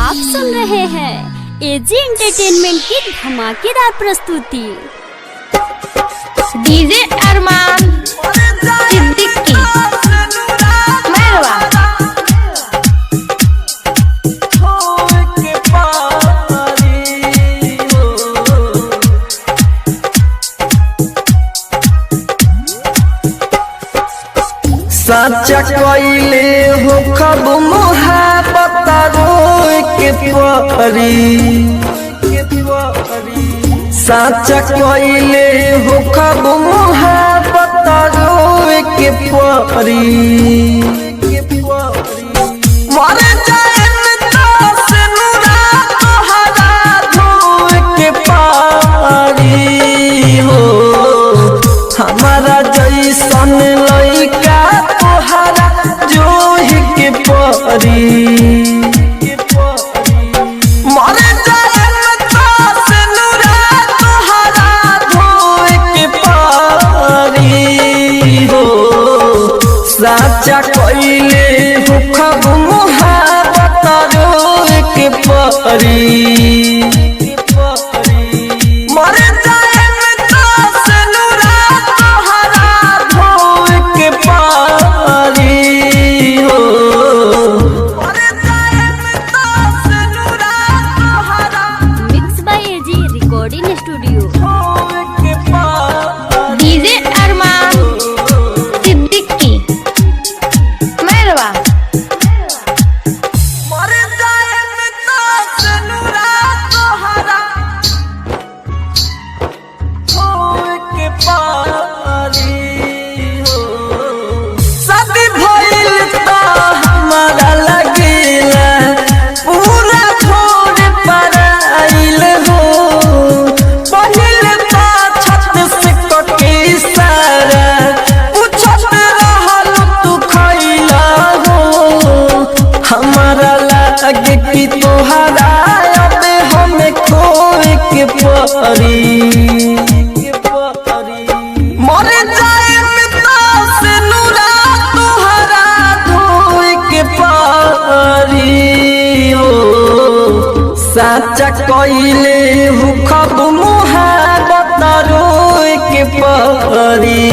आप सुन रहे हैं एजी एंटरटेनमेंट की धमाकेदार प्रस्तुति। डीजे अरमान सिद्दीकी मेहरवा। साचा कइले हो खब मोहब्बत रोए के परी, साचा कइले हो खब मोहब्बत रोए के परी। मर जाए से नुरा तोहरा धोए के पारी हो, हमारा जैसन लइका तोहरा जोहि के परी। मर जाए से नुरा तोहरा धोए के पारी हो, साचा कइले हो खब मोहब्बत रोए के परी। मर जाए से नुरा तोहरा धोए के पारी हो। मर जाए से नुरा तोहरा मिक्स बाय एजी रिकॉर्डिंग स्टूडियो। धोए के पारी। डीजे अरमान सिद्दीकी मेहरवा। मर जाए से नुरा तोहरा धोए के पारी हो। शादी भइल त हमारा लगेला पूरा छोड़ पराइल हो। पहिले त छत से कके सारा पूछत रहल तू खइला हो। हमारा लागे कि तोहरा अब हमें खोए के परी। मर जाए से नुरा तोहरा धोए के पारी हो, साचा कइले हो खब मोहब्बत रोए के परी।